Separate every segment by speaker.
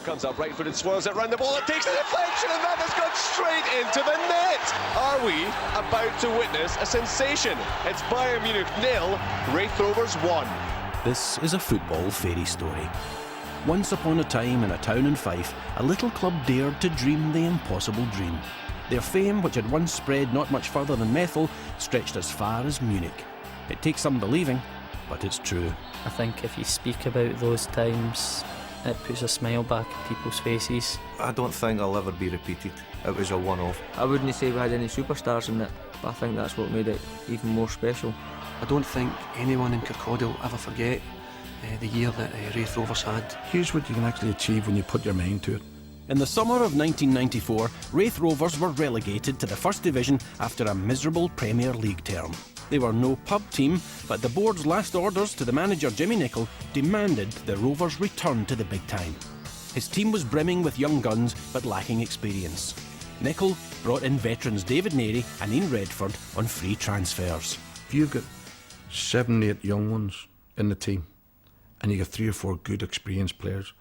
Speaker 1: comes up right-footed, swirls it round the ball, it takes the deflection, and that has gone straight into the net. Are we about to witness a sensation? It's Bayern Munich 0, Raith Rovers 1.
Speaker 2: This is a football fairy story. Once upon a time in a town in Fife, a little club dared to dream the impossible dream. Their fame, which had once spread not much further than Methil, stretched as far as Munich. It takes some believing, but it's true.
Speaker 3: I think if you speak about those times, it puts a smile back on people's faces.
Speaker 4: I don't think it'll ever be repeated. It was a one-off.
Speaker 5: I wouldn't say we had any superstars in it, but I think that's what made it even more special.
Speaker 6: I don't think anyone in Kirkcaldy will ever forget the year that Raith Rovers had.
Speaker 7: Here's what you can actually achieve when you put your mind to it.
Speaker 2: In the summer of 1994, Raith Rovers were relegated to the First Division after a miserable Premier League term. They were no pub team, but the board's last orders to the manager Jimmy Nicholl demanded the Rovers return to the big time. His team was brimming with young guns but lacking experience. Nicholl brought in veterans David Narey and Ian Redford on free transfers.
Speaker 7: If you've got 7, 8 young ones in the team and you get 3 or 4 good experienced players,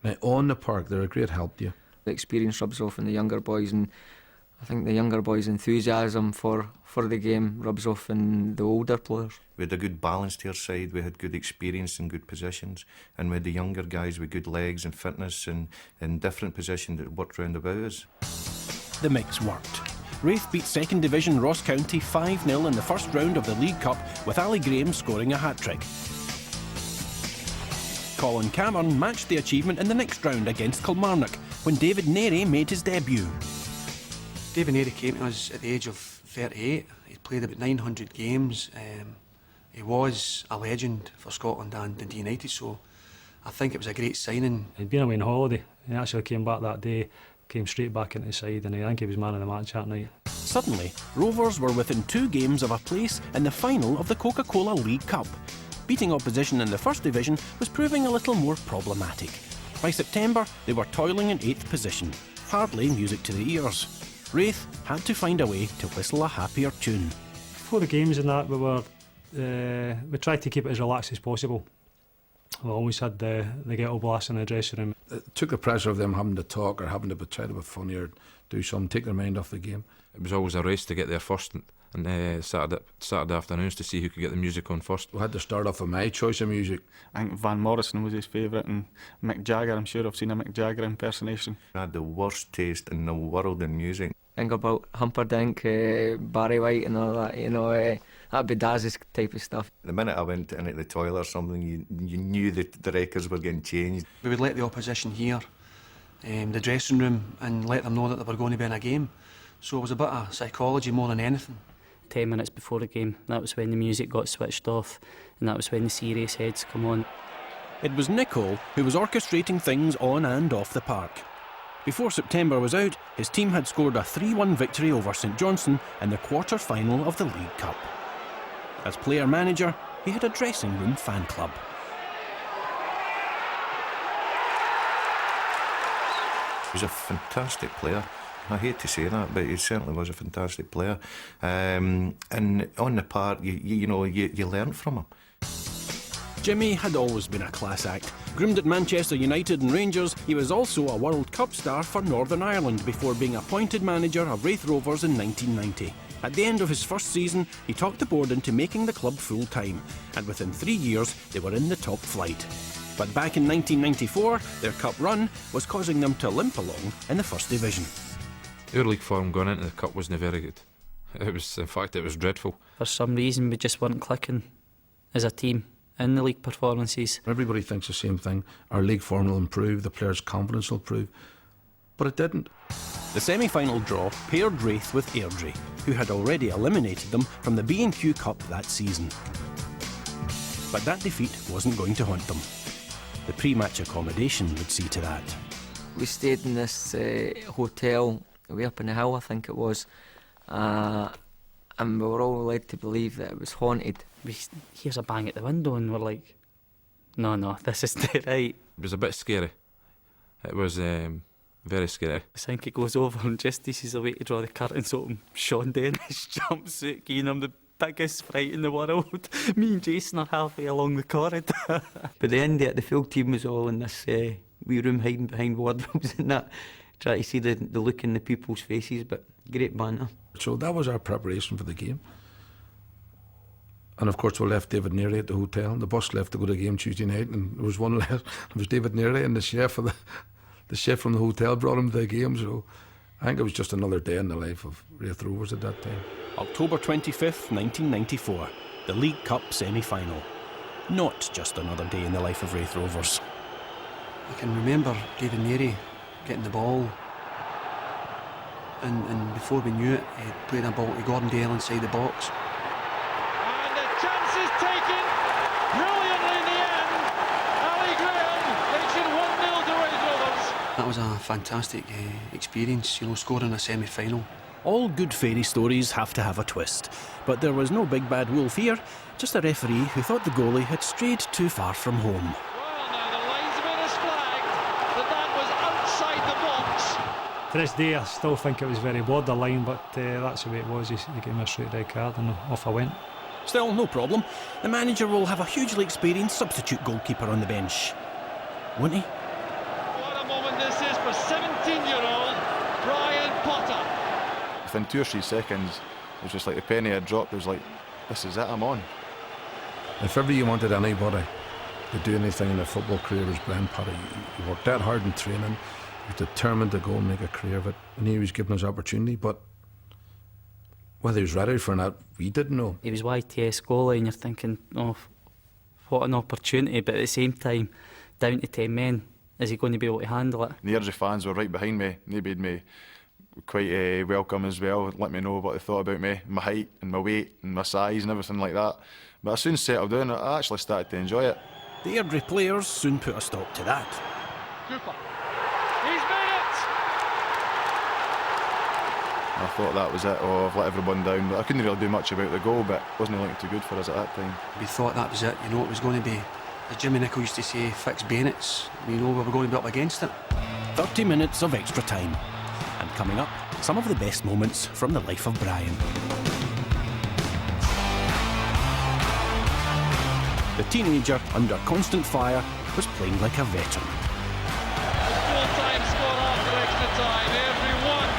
Speaker 7: now on the park they're a great help to you.
Speaker 5: The experience rubs off on the younger boys, and I think the younger boys' enthusiasm for the game rubs off in the older players.
Speaker 4: We had a good balance to our side, we had good experience and good positions, and we had the younger guys with good legs and fitness and in different positions that worked round about us.
Speaker 2: The mix worked. Raith beat second division Ross County 5-0 in the first round of the League Cup, with Ali Graham scoring a hat-trick. Colin Cameron matched the achievement in the next round against Kilmarnock, when David Narey made his debut.
Speaker 6: David Narey came to us at the age of 38. He'd played about 900 games. He was a legend for Scotland and Dundee United, so I think it was a great signing.
Speaker 8: He'd been away on holiday. He actually came back that day, came straight back into the side, and I think he was man of the match that night.
Speaker 2: Suddenly, Rovers were within 2 games of a place in the final of the Coca-Cola League Cup. Beating opposition in the First Division was proving a little more problematic. By September, they were toiling in 8th position. Hardly music to the ears. Raith had to find a way to whistle a happier tune.
Speaker 8: Before the games and that, we tried to keep it as relaxed as possible. We always had the ghetto blast in the dressing room.
Speaker 7: It took the pressure of them having to talk or having to try to be funny or do something, take their mind off the game.
Speaker 9: It was always a race to get there first, and Saturday afternoons to see who could get the music on first.
Speaker 7: We had to start off with my choice of music.
Speaker 10: I think Van Morrison was his favourite, and Mick Jagger, I'm sure I've seen a Mick Jagger impersonation.
Speaker 4: I had the worst taste in the world in music.
Speaker 5: Think about Humperdinck, Barry White and all that, that'd be Daz's type of stuff.
Speaker 4: The minute I went into the toilet or something, you knew that the records were getting changed.
Speaker 6: We would let the opposition hear the dressing room and let them know that they were going to be in a game. So it was a bit of psychology more than anything.
Speaker 3: 10 minutes before the game, that was when the music got switched off, and that was when the serious heads come on.
Speaker 2: It was Nicholl who was orchestrating things on and off the park. Before September was out, his team had scored a 3-1 victory over St Johnstone in the quarter-final of the League Cup. As player-manager, he had a dressing room fan club.
Speaker 4: He was a fantastic player. I hate to say that, but he certainly was a fantastic player. And on the park, you learn from him.
Speaker 2: Jimmy had always been a class act. Groomed at Manchester United and Rangers, he was also a World Cup star for Northern Ireland before being appointed manager of Raith Rovers in 1990. At the end of his first season, he talked the board into making the club full-time, and within 3 years, they were in the top flight. But back in 1994, their cup run was causing them to limp along in the First Division.
Speaker 9: Our league form going into the cup wasn't very good. In fact, it was dreadful.
Speaker 3: For some reason, we just weren't clicking as a team in the league performances.
Speaker 7: Everybody thinks the same thing. Our league form will improve, the players' confidence will improve. But it didn't.
Speaker 2: The semi-final draw paired Raith with Airdrie, who had already eliminated them from the B&Q Cup that season. But that defeat wasn't going to haunt them. The pre-match accommodation would see to that.
Speaker 5: We stayed in this hotel way up in the hill, I think it was, and we were all led to believe that it was haunted.
Speaker 3: We hears a bang at the window and we're like, no, this isn't right.
Speaker 9: It was a bit scary. It was very scary.
Speaker 3: I think it goes over and just he sees a way to draw the curtains open. Sean Day in his jumpsuit, giving him the biggest fright in the world. Me and Jason are halfway along the corridor.
Speaker 5: By the end of it, the full team was all in this wee wee room hiding behind wardrobes and that, try to see the look in the people's faces, but great banter.
Speaker 7: So that was our preparation for the game. And of course we left David Neary at the hotel. The bus left to go to the game Tuesday night, and there was one left. It was David Neary, and the chef from the hotel brought him to the game. So I think it was just another day in the life of Raith Rovers at that time.
Speaker 2: October 25th, 1994, the League Cup semi-final. Not just another day in the life of Raith Rovers.
Speaker 6: I can remember David Neary getting the ball, and before we knew it, he played a ball to Gordon Dale inside the box.
Speaker 11: And the chance is taken brilliantly in the end. Ali Graham makes it 1-0 to Raith Rovers.
Speaker 6: That was a fantastic experience, scoring a semi-final.
Speaker 2: All good fairy stories have to have a twist, but there was no big bad wolf here, just a referee who thought the goalie had strayed too far from home.
Speaker 11: Well, now the linesman has flagged that was outside the box.
Speaker 8: To this day, I still think it was very borderline, but that's the way it was. He gave me a straight red card and off I went.
Speaker 2: Still, no problem. The manager will have a hugely experienced substitute goalkeeper on the bench, won't he?
Speaker 11: What a moment this is for 17-year-old Brian Potter.
Speaker 10: Within 2 or 3 seconds, it was just like the penny had dropped. It was like, this is it, I'm on.
Speaker 7: If ever you wanted anybody to do anything in their football career, it was Brian Potter. He worked that hard in training. He was determined to go and make a career of it, and he was given his opportunity, but whether he was ready for that, we didn't know.
Speaker 3: He was YTS goalie, and you're thinking, oh, what an opportunity, but at the same time, down to 10 men, is he going to be able to handle it?
Speaker 10: The Airdrie fans were right behind me. They made me quite welcome as well, let me know what they thought about me, my height and my weight and my size and everything like that. But I soon settled down, I actually started to enjoy it.
Speaker 2: The Airdrie players soon put a stop to that.
Speaker 11: Cooper. He's made it!
Speaker 10: I thought that was it, I've let everyone down. But I couldn't really do much about the goal, but it wasn't looking too good for us at that time.
Speaker 6: We thought that was it, it was going to be, as Jimmy Nicholl used to say, fixed bayonets. We were going to be up against it.
Speaker 2: 30 minutes of extra time. And coming up, some of the best moments from the life of Brian. The teenager, under constant fire, was playing like a veteran.
Speaker 11: Full-time score after extra time. Every one.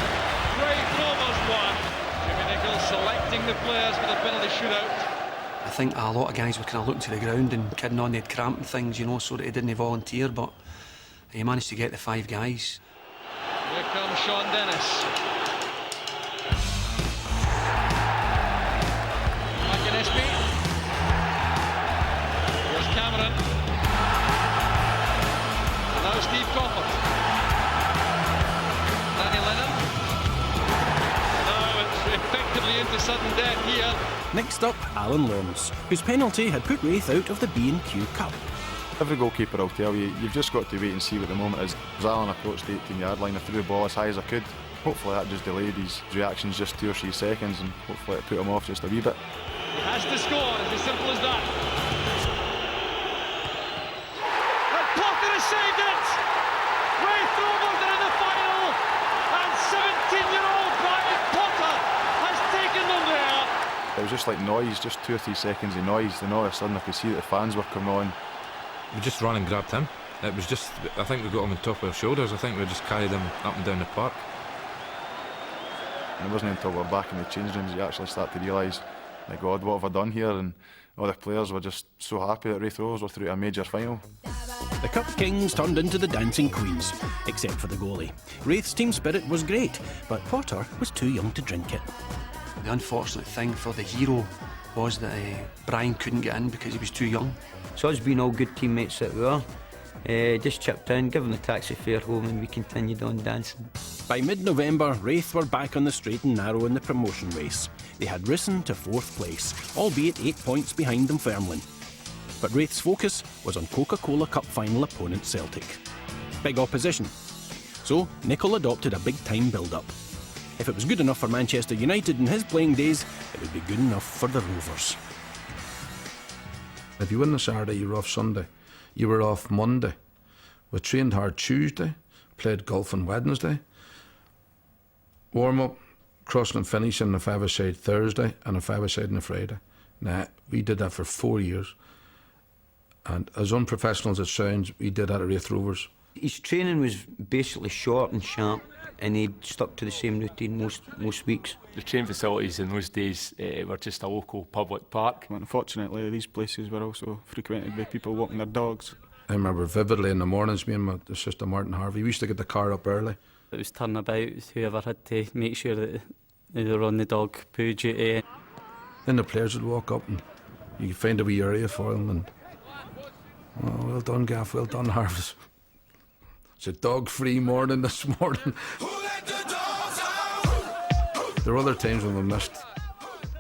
Speaker 11: Raith Rovers won. Jimmy Nicholl selecting the players for the penalty shootout.
Speaker 6: I think a lot of guys were kind of looking to the ground and kidding on, they'd cramp and things, so that they didn't volunteer, but he managed to get the 5 guys.
Speaker 11: Here comes Sean Dennis. McInnesby. Here's Cameron. And now Steve Coffert. Danny Lennon. Now it's effectively into sudden death here.
Speaker 2: Next up, Alan Lawrence, whose penalty had put Raith out of the B&Q Cup.
Speaker 10: Every goalkeeper will tell you, you've just got to wait and see what the moment is. As Alan approached the 18-yard line, I threw the ball as high as I could. Hopefully that just delayed his reactions just 2 or 3 seconds, and hopefully it put him off just a wee bit.
Speaker 11: He has to score, it's as simple as that. And Potter has saved it! Raith Rovers are in the final, and 17-year-old Brian Potter has taken them there.
Speaker 10: It was just like noise, just 2 or 3 seconds of noise, and all of a sudden I could see that the fans were coming on.
Speaker 9: We just ran and grabbed him. It was just, I think we got him on top of our shoulders. I think we just carried him up and down the park.
Speaker 10: And it wasn't until we were back in the change rooms that you actually start to realise, my God, what have I done here? And all the players were just so happy that Raith Rovers were through to a major final.
Speaker 2: The Cup Kings turned into the Dancing Queens, except for the goalie. Raith's team spirit was great, but Potter was too young to drink it.
Speaker 6: The unfortunate thing for the hero was that Brian couldn't get in because he was too young.
Speaker 5: So us being all good teammates that we were, just chipped in, given the taxi fare home, and we continued on dancing.
Speaker 2: By mid-November, Raith were back on the straight and narrow in the promotion race. They had risen to 4th place, albeit 8 points behind Dunfermline. But Raith's focus was on Coca-Cola Cup final opponent Celtic. Big opposition. So Nicholl adopted a big-time build-up. If it was good enough for Manchester United in his playing days, it would be good enough for the Rovers.
Speaker 7: If you win the Saturday, you were off Sunday. You were off Monday. We trained hard Tuesday, played golf on Wednesday. Warm-up, crossing and finishing on a 5-a-side Thursday and a 5-a-side on a Friday. Now, we did that for 4 years. And as unprofessional as it sounds, we did that at Raith Rovers.
Speaker 12: His training was basically short and sharp, and he stuck to the same routine most weeks.
Speaker 13: The training facilities in those days were just a local public park.
Speaker 14: Unfortunately, these places were also frequented by people walking their dogs.
Speaker 7: I remember vividly in the mornings, me and my sister Martin Harvey, we used to get the car up early.
Speaker 3: It was turnabout, whoever had to make sure that they were on the dog poo duty.
Speaker 7: Then the players would walk up and you could find a wee area for them and, oh, well done Gaff, well done Harvey. It's a dog-free morning this morning. There were other times when we missed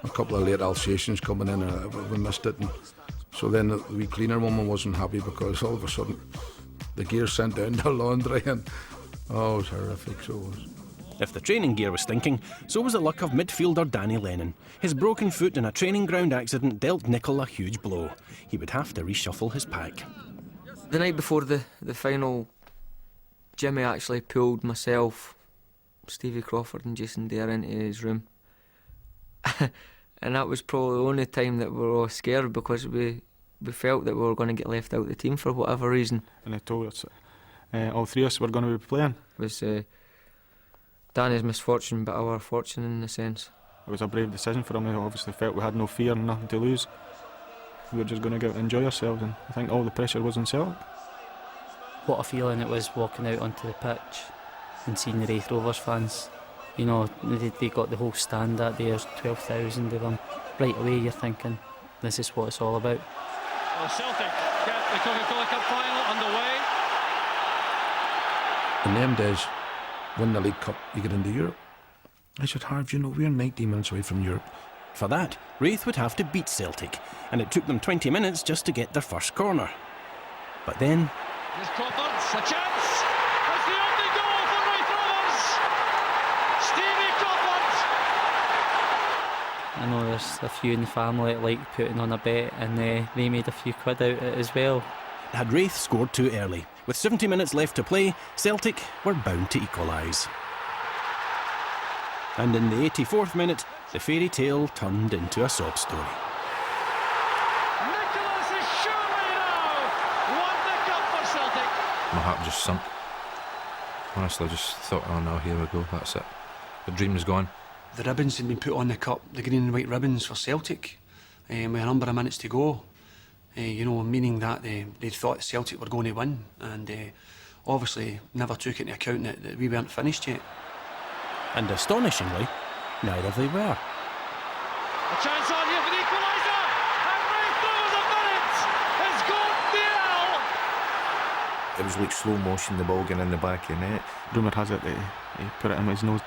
Speaker 7: a couple of late Alsatians coming in and we missed it. And so then the wee cleaner woman wasn't happy because all of a sudden the gear sent down to laundry and oh, it was horrific, so it was.
Speaker 2: If the training gear was stinking, so was the luck of midfielder Danny Lennon. His broken foot in a training ground accident dealt Nicol a huge blow. He would have to reshuffle his pack.
Speaker 5: The night before the final, Jimmy actually pulled myself, Stevie Crawford and Jason Dare into his room. And that was probably the only time that we were all scared because we felt that we were going to get left out of the team for whatever reason.
Speaker 14: And they told us all three of us were going to be playing.
Speaker 5: It was Danny's misfortune, but our fortune in a sense.
Speaker 14: It was a brave decision for him. We obviously felt we had no fear and nothing to lose. We were just going to go out and enjoy ourselves, and I think all the pressure was on Celtic.
Speaker 3: What a feeling it was walking out onto the pitch and seeing the Raith Rovers fans. You know, they got the whole stand that day, there's 12,000 of them. Right away you're thinking, this is what it's all about.
Speaker 11: Well, Celtic get the Coca-Cola Cup final underway.
Speaker 7: In them days, win the League Cup, you get into Europe. I said, Harv, you know, we're 90 minutes away from Europe.
Speaker 2: For that, Raith would have to beat Celtic, and it took them 20 minutes just to get their first corner. But then...
Speaker 11: Here's Crawford, a chance! It's the only goal for Raith Rovers! Stevie Crawford!
Speaker 3: I know there's a few in the family that like putting on a bet, and they made a few quid out of it as well.
Speaker 2: Had Raith scored too early, with 70 minutes left to play, Celtic were bound to equalise. And in the 84th minute, the fairy tale turned into a sob story.
Speaker 11: Nicholas is surely now won the cup for Celtic.
Speaker 9: My heart just sunk. Honestly, I just thought, oh no, here we go, that's it. The dream is gone.
Speaker 6: The ribbons had been put on the cup, the green and white ribbons for Celtic, with a number of minutes to go. You know, meaning that they thought Celtic were going to win, and obviously never took into account that we weren't finished yet.
Speaker 2: And astonishingly, neither they were.
Speaker 11: A chance on here for the equaliser, and Raith Rovers have done it! It's gone Biel!
Speaker 4: It was like slow motion, the ball getting in the back of the net.
Speaker 14: Rumour has it that he put it in his nose.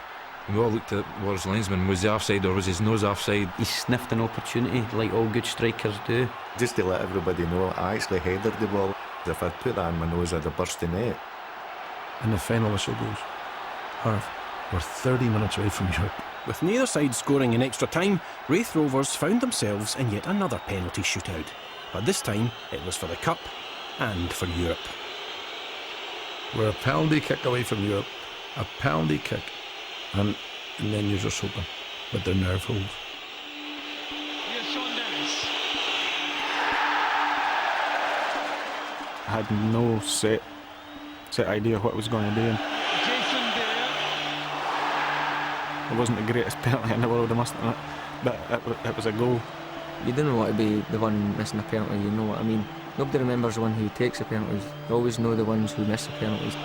Speaker 9: We all looked at War's linesman, was he offside or was his nose offside?
Speaker 12: He sniffed an opportunity, like all good strikers do.
Speaker 4: Just to let everybody know, I actually headed the ball. If I'd put that in my nose, I'd have burst the net.
Speaker 7: And the final whistle goes, Harv, we're 30 minutes away from Europe.
Speaker 2: With neither side scoring in extra time, Raith Rovers found themselves in yet another penalty shootout. But this time, it was for the Cup and for Europe.
Speaker 7: We're a penalty kick away from Europe. A penalty kick. And then you're just hoping with their nerve holes.
Speaker 11: Here's Sean Dennis.
Speaker 14: I had no set idea what I was going to do.
Speaker 11: Jason Dare.
Speaker 14: It wasn't the greatest penalty in the world, I must admit, but it was a goal.
Speaker 5: You don't want to be the one missing a penalty, you know what I mean? Nobody remembers the one who takes the penalties. You always know the ones who miss the penalties.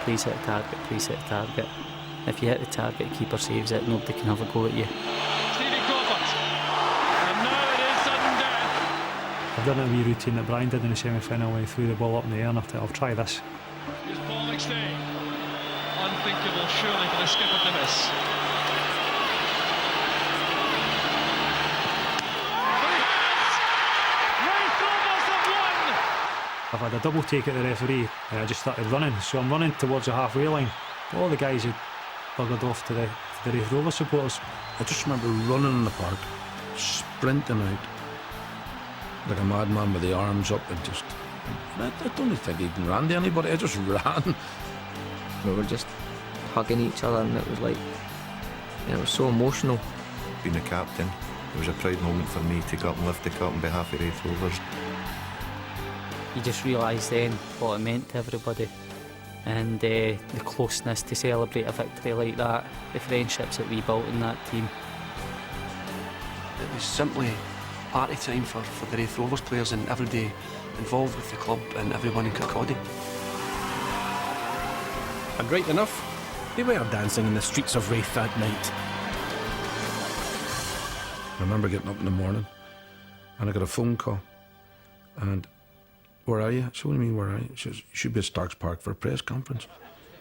Speaker 3: Please hit the target, please hit the target. If you hit the target, keeper saves it, nobody can have a go at you.
Speaker 11: Stevie Crawford. And now it is sudden death.
Speaker 8: I've done a wee routine that Brian did in the semi-final when he threw the ball up in the air, and I'll try this.
Speaker 11: Here's Paul McStay. Unthinkable, surely, for the skipper to miss.
Speaker 8: I've had a double take at the referee and I just started running, so I'm running towards the halfway line. All the guys had buggered off to the Raith Rovers supporters.
Speaker 7: I just remember running in the park, sprinting out like a madman with the arms up and just... I don't think he even ran to anybody, I just ran.
Speaker 5: We were just hugging each other and it was like, it was so emotional.
Speaker 4: Being a captain, it was a proud moment for me to go up and lift the cup on behalf of Raith Rovers.
Speaker 3: you just realise then what it meant to everybody, and the closeness to celebrate a victory like that, the friendships that we built in that team.
Speaker 6: It was simply party time for the Raith Rovers players and everybody involved with the club and everyone in Kirkcaldy.
Speaker 2: And right enough, they were dancing in the streets of Raith that night.
Speaker 7: I remember getting up in the morning and I got a phone call and, "Where are you?" So what do you mean, where are you? She says, "You should be at Starks Park for a press conference."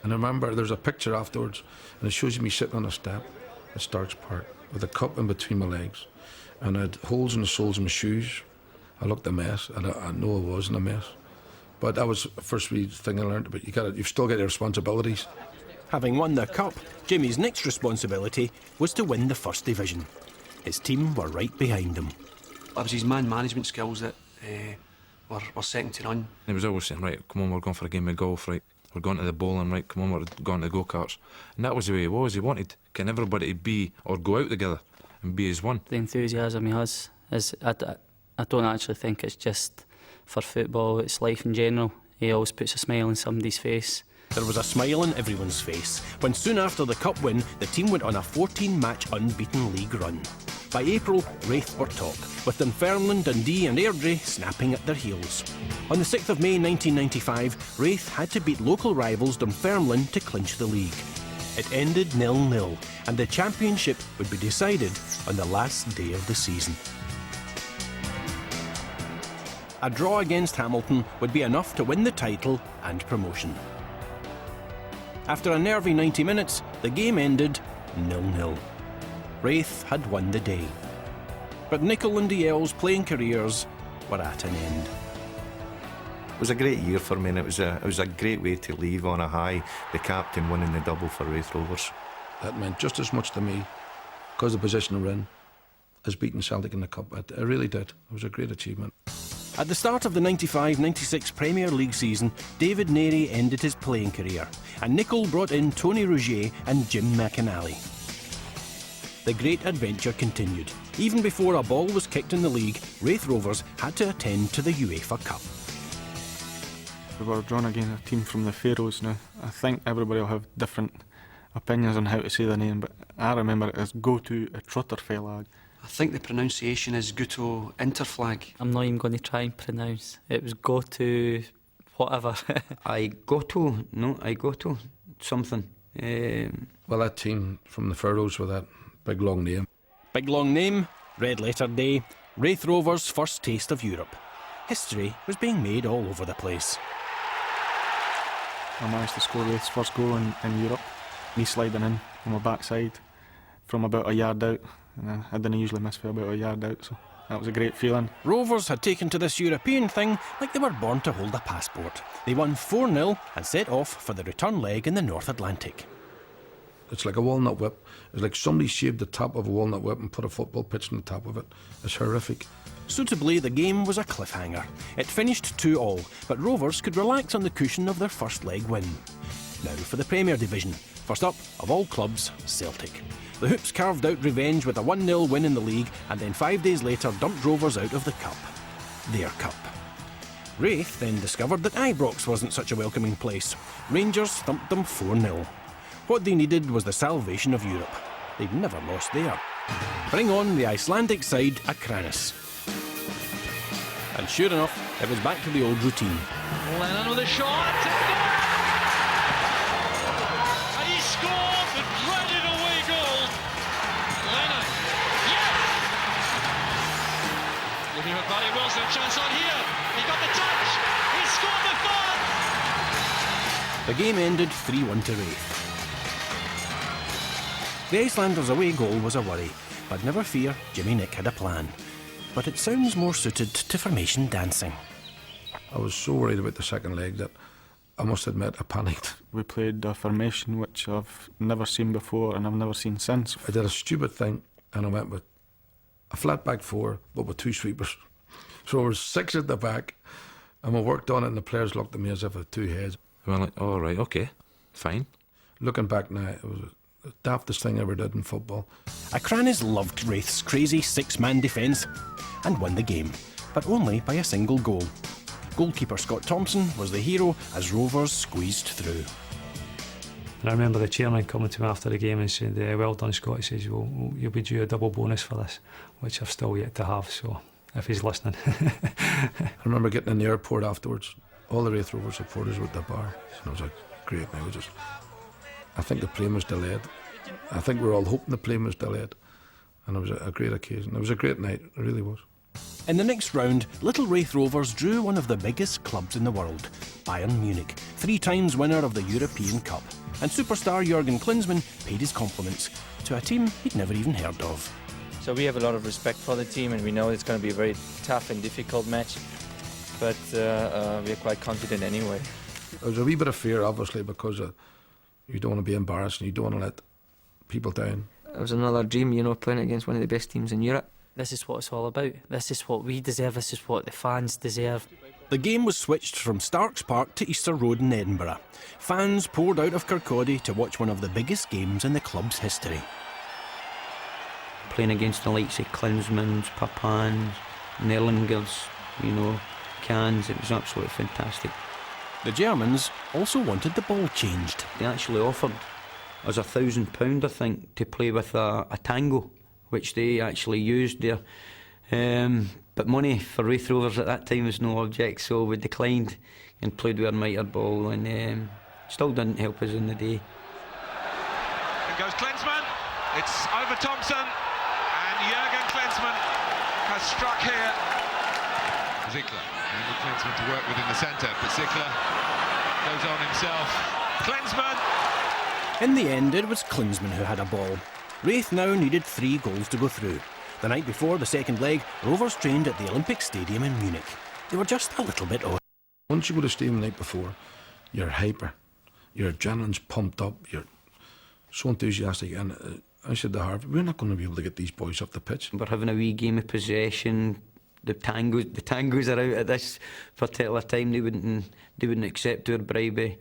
Speaker 7: And I remember there's a picture afterwards and it shows me sitting on a step at Starks Park with a cup in between my legs and I had holes in the soles of my shoes. I looked a mess and I know I wasn't a mess. But that was the first wee thing I learned. But you've still got your responsibilities.
Speaker 2: Having won the cup, Jimmy's next responsibility was to win the First Division. His team were right behind him.
Speaker 6: It was his man management skills that were second to none.
Speaker 9: He was always saying, "Right, come on, we're going for a game of golf, right? We're going to the bowling, right? Come on, we're going to the go-karts." And that was the way he was. He wanted everybody to be or go out together and be as one.
Speaker 3: The enthusiasm he has is, I don't actually think it's just for football, it's life in general. He always puts a smile on somebody's face.
Speaker 2: There was a smile on everyone's face when soon after the cup win, the team went on a 14-match unbeaten league run. By April, Raith were top, with Dunfermline, Dundee and Airdrie snapping at their heels. On the 6th of May 1995, Raith had to beat local rivals Dunfermline to clinch the league. It ended 0-0, and the championship would be decided on the last day of the season. A draw against Hamilton would be enough to win the title and promotion. After a nervy 90 minutes, the game ended 0-0. Raith had won the day. But Nicol and Diel's playing careers were at an end.
Speaker 4: It was a great year for me and it was a great way to leave on a high, the captain winning the double for Raith Rovers.
Speaker 7: That meant just as much to me, because of the position we're in, as beating Celtic in the cup. It really did. It was a great achievement.
Speaker 2: At the start of the 95-96 Premier League season, David Narey ended his playing career, and Nicol brought in Tony Rougier and Jim McInally. The great adventure continued. Even before a ball was kicked in the league, Raith Rovers had to attend to the UEFA Cup.
Speaker 14: We were drawn against a team from the Faroes now. I think everybody will have different opinions on how to say the name, but I remember it as Go-To Trotterfellag.
Speaker 6: I think the pronunciation is Guto Interflag.
Speaker 3: I'm not even going to try and pronounce. It was Go-To whatever.
Speaker 12: I go to something.
Speaker 7: Well, that team from the Faroes with that big long name.
Speaker 2: Big long name, red letter day, Raith Rovers' first taste of Europe. History was being made all over the place.
Speaker 14: I managed to score Raith's first goal in Europe. Me sliding in on my backside from about a yard out. And I didn't usually miss for about a yard out, so that was a great feeling.
Speaker 2: Rovers had taken to this European thing like they were born to hold a passport. They won 4-0 and set off for the return leg in the North Atlantic.
Speaker 7: It's like a walnut whip. It's like somebody shaved the top of a walnut whip and put a football pitch on the top of it. It's horrific.
Speaker 2: Suitably, the game was a cliffhanger. It finished 2-2, but Rovers could relax on the cushion of their first leg win. Now for the Premier Division. First up, of all clubs, Celtic. The Hoops carved out revenge with a 1-0 win in the league and then 5 days later dumped Rovers out of the cup. Their cup. Raith then discovered that Ibrox wasn't such a welcoming place. Rangers thumped them 4-0. What they needed was the salvation of Europe. They'd never lost there. Bring on the Icelandic side, Akranes. And sure enough, it was back to the old routine.
Speaker 11: Lennon with a shot. And he scored the dreaded away goal. Lennon. Yes! Looking at Barry Wilson, chance on here. He got the touch. He scored the third.
Speaker 2: The game ended 3-1 to Raith. The Icelanders' away goal was a worry, but never fear, Jimmy Nick had a plan. But it sounds more suited to formation dancing.
Speaker 7: I was so worried about the second leg that I must admit I panicked.
Speaker 14: We played a formation which I've never seen before and I've never seen since.
Speaker 7: I did a stupid thing and I went with a flat back four but with two sweepers. So there was 6 at the back and we worked on it and the players looked at me as if I had 2 heads.
Speaker 9: We were like, all right, okay, fine.
Speaker 7: Looking back now, it was the daftest thing I ever did in football.
Speaker 2: Akranes loved Raith's crazy 6-man defence and won the game, but only by a single goal. Goalkeeper Scott Thompson was the hero as Rovers squeezed through.
Speaker 8: And I remember the chairman coming to me after the game and saying, well done Scott, he says, well, you'll be due a double bonus for this, which I've still yet to have, so if he's listening.
Speaker 7: I remember getting in the airport afterwards, all the Raith Rovers supporters were at the bar, and it was a great night. I think the plane was delayed. I think we were all hoping the plane was delayed, and it was a great occasion. It was a great night, it really was.
Speaker 2: In the next round, Little Raith Rovers drew one of the biggest clubs in the world, Bayern Munich, 3 times winner of the European Cup. And superstar Jurgen Klinsmann paid his compliments to a team he'd never even heard of.
Speaker 15: So we have a lot of respect for the team, and we know it's going to be a very tough and difficult match, but we're quite confident anyway.
Speaker 7: There was a wee bit of fear, obviously, because you don't want to be embarrassed and you don't want to let people down.
Speaker 5: It was another dream, you know, playing against one of the best teams in Europe.
Speaker 3: This is what it's all about. This is what we deserve. This is what the fans deserve.
Speaker 2: The game was switched from Starks Park to Easter Road in Edinburgh. Fans poured out of Kirkcaldy to watch one of the biggest games in the club's history.
Speaker 12: Playing against the likes of Klinsmann's, Papans, Nerlingers, you know, Cans, it was absolutely fantastic.
Speaker 2: The Germans also wanted the ball changed.
Speaker 12: They actually offered us £1,000, I think, to play with a tango, which they actually used there. But money for Raith Rovers at that time was no object, so we declined and played with our mitre ball, and still didn't help us in the day.
Speaker 11: In goes Klinsmann, it's over Thompson, and Jurgen Klinsmann has struck here. Ziegler, and Klinsmann to work within the centre, but Ziegler goes on himself. Klinsmann!
Speaker 2: In the end, it was Klinsmann who had a ball. Raith now needed 3 goals to go through. The night before the second leg, Rovers trained at the Olympic Stadium in Munich. They were just a little bit odd.
Speaker 7: Once you go to stadium the night before, you're hyper, your adrenaline's pumped up, you're so enthusiastic, and I said to Harvey, we're not going to be able to get these boys off the pitch.
Speaker 12: We're having a wee game of possession. The tangos are out at this particular time. They wouldn't accept our bribe of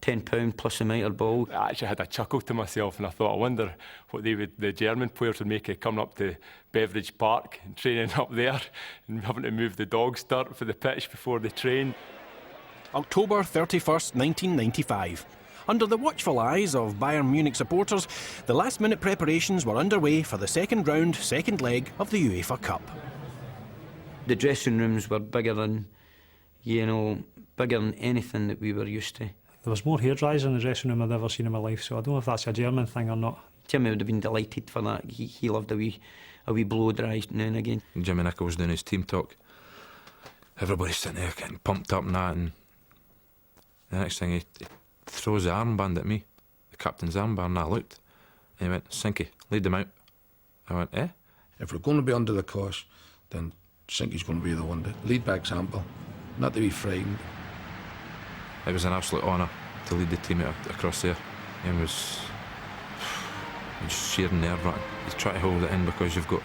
Speaker 12: £10 plus a mitre ball.
Speaker 13: I actually had a chuckle to myself, and I thought, I wonder what the German players would make of coming up to Beveridge Park and training up there and having to move the dog's dirt for the pitch before they train.
Speaker 2: October 31st, 1995. Under the watchful eyes of Bayern Munich supporters, the last-minute preparations were underway for the second round, second leg of the UEFA Cup.
Speaker 12: The dressing rooms were bigger than anything that we were used to.
Speaker 8: There was more hairdryers in the dressing room I'd ever seen in my life, so I don't know if that's a German thing or not.
Speaker 12: Jimmy would have been delighted for that. He loved a wee blow dry now and again.
Speaker 9: Jimmy Nicholl was doing his team talk. Everybody's sitting there getting pumped up and that, and the next thing he throws the armband at me, the captain's armband, and I looked, and he went, Sinky, lead them out. I went, eh?
Speaker 7: If we're going to be under the cosh, then Sinky's going to be the one to lead by example, not to be frightened.
Speaker 9: It was an absolute honour to lead the team across there. It was sheer nerve-wracking. You try to hold it in because you've got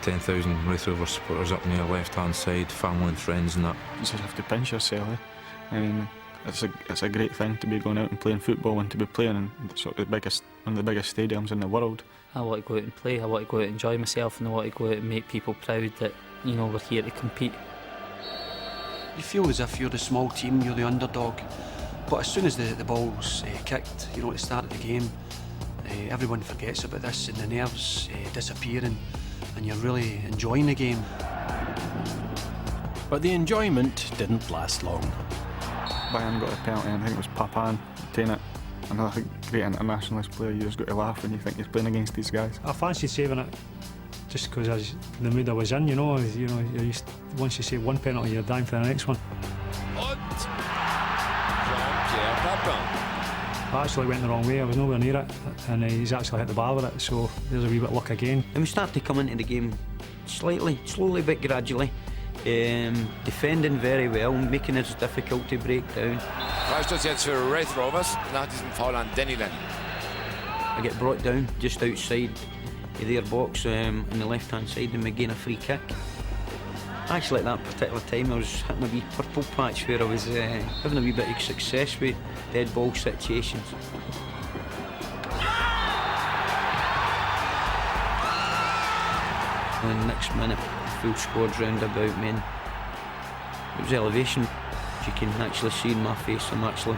Speaker 9: 10,000 Raith Rovers supporters up near your left-hand side, family and friends and that.
Speaker 14: You just have to pinch yourself. I mean, it's a great thing to be going out and playing football and to be playing in one of the biggest stadiums in the world.
Speaker 3: I want to go out and play, I want to go out and enjoy myself, and I want to go out and make people proud that, you know, we're here to compete.
Speaker 6: You feel as if you're the small team, you're the underdog, but as soon as the ball's kicked, you know, at the start of the game, everyone forgets about this and the nerves disappear, and you're really enjoying the game.
Speaker 2: But the enjoyment didn't last long.
Speaker 14: Bayern got a penalty, and I think it was Papan taking it. Another great internationalist player. You just got to laugh when you think he's playing against these guys.
Speaker 8: I fancied saving it just because the mood I was in, you know, once you save one penalty, you're dying for the next one. I actually went the wrong way, I was nowhere near it, and he's actually hit the bar with it, so there's a wee bit of luck again.
Speaker 12: And we started to come into the game slowly but gradually, defending very well, making it difficult to break down.
Speaker 16: Freistoß jetzt für Raith Rovers nach diesem Foul an Denny Lennon.
Speaker 12: I get brought down just outside their box on the left-hand side, and we gain a free kick. Actually, at that particular time, I was hitting a wee purple patch where I was having a wee bit of success with dead ball situations. And the next minute, full squad's round about me, and it was elevation. You can actually see in my face I'm actually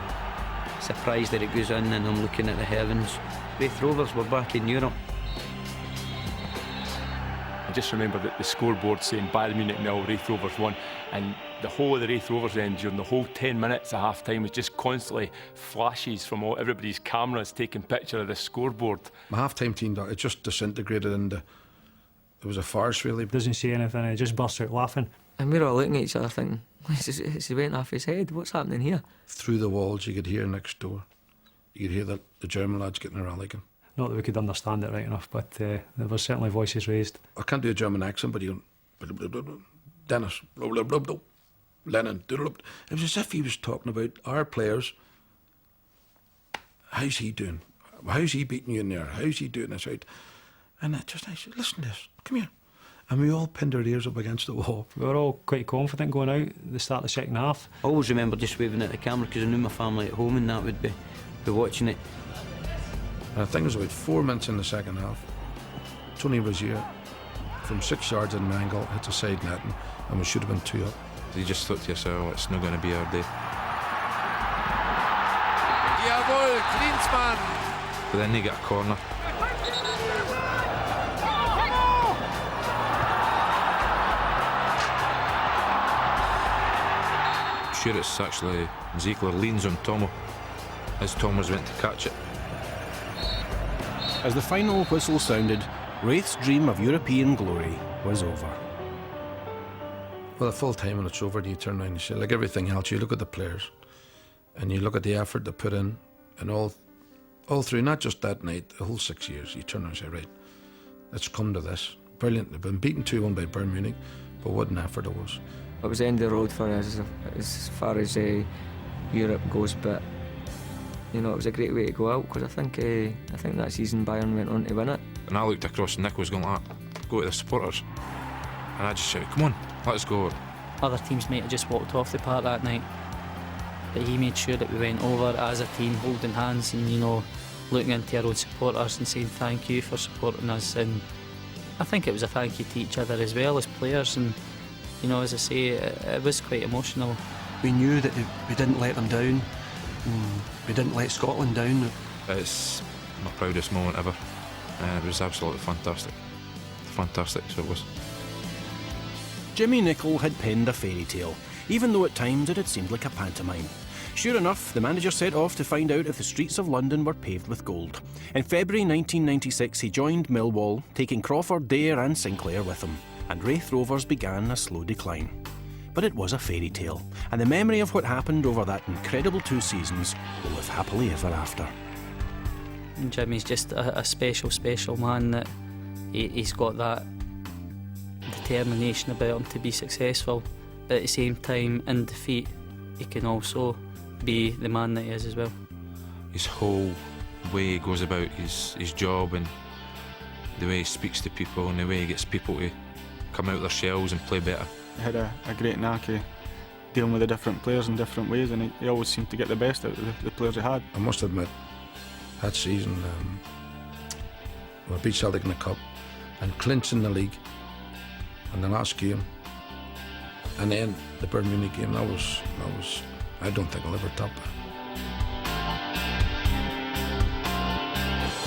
Speaker 12: surprised that it goes in, and I'm looking at the heavens. Raith Rovers were back in Europe.
Speaker 13: I just remember that the scoreboard saying Bayern Munich 0, Raith Rovers 1, and the whole of the Raith Rovers end during the whole 10 minutes at half time was just constantly flashes from everybody's cameras taking picture of the scoreboard.
Speaker 7: My half-time team, it just disintegrated into, it was a farce really.
Speaker 8: Doesn't say anything, he just bursts out laughing.
Speaker 5: And we're all looking at each other thinking, is he went off his head? What's happening here?
Speaker 7: Through the walls you could hear next door. You could hear the German lads getting a rallying.
Speaker 8: Not that we could understand it right enough, but there were certainly voices raised.
Speaker 7: I can't do a German accent, but you Dennis, Lennon, it was as if he was talking about our players. How's he doing? How's he beating you in there? How's he doing this right? And I said, listen to this, come here. And we all pinned our ears up against the wall.
Speaker 8: We were all quite confident going out at the start of the second half.
Speaker 12: I always remember just waving at the camera because I knew my family at home and that would be watching it.
Speaker 7: And I think it was about 4 minutes in the second half. Tony Rozier, from 6 yards in an angle, hits a side netting, and we should have been 2 up.
Speaker 9: You just thought to yourself, it's not going to be our day.
Speaker 16: Jawohl, Klinsmann!
Speaker 9: But then they get a corner. Sure, it's actually Ziegler leans on Tomo as Tomo's went to catch it.
Speaker 2: As the final whistle sounded, Raith's dream of European glory was over.
Speaker 7: Well, at full time when it's over, you turn around and you say, like everything else, you look at the players and you look at the effort they put in, and all through, not just that night, the whole 6 years, you turn around and say, right, it's come to this. Brilliant. They've been beaten 2-1 by Bayern Munich, but what an effort it was.
Speaker 5: It was the end of the road for us as far as Europe goes, but you know, it was a great way to go out because I think that season Bayern went on to win it.
Speaker 9: And I looked across and Nick was going like that, go to the supporters. And I just shouted, come on, let's go.
Speaker 3: Other teams might have just walked off the park that night, but he made sure that we went over as a team, holding hands and, you know, looking into our own supporters and saying thank you for supporting us. And I think it was a thank you to each other as well as players, and you know, as I say, it was quite emotional.
Speaker 6: We knew that we didn't let them down. We didn't let Scotland down.
Speaker 9: It's my proudest moment ever. It was absolutely fantastic. Fantastic, so it was.
Speaker 2: Jimmy Nicholl had penned a fairy tale, even though at times it had seemed like a pantomime. Sure enough, the manager set off to find out if the streets of London were paved with gold. In February 1996, he joined Millwall, taking Crawford, Dare and Sinclair with him, and Raith Rovers began a slow decline. But it was a fairy tale, and the memory of what happened over that incredible 2 seasons will live happily ever after.
Speaker 3: Jimmy's just a special, special man, that he's got that determination about him to be successful. But at the same time, in defeat, he can also be the man that he is as well.
Speaker 9: His whole way he goes about his job, and the way he speaks to people, and the way he gets people to come out of their shells and play better.
Speaker 14: He had a great knack of dealing with the different players in different ways, and he always seemed to get the best out of the players he had.
Speaker 7: I must admit, that season, we beat Celtic in the Cup and clinched in the league, and the last game, and then the Bayern Munich game, that was I don't think I'll ever top that.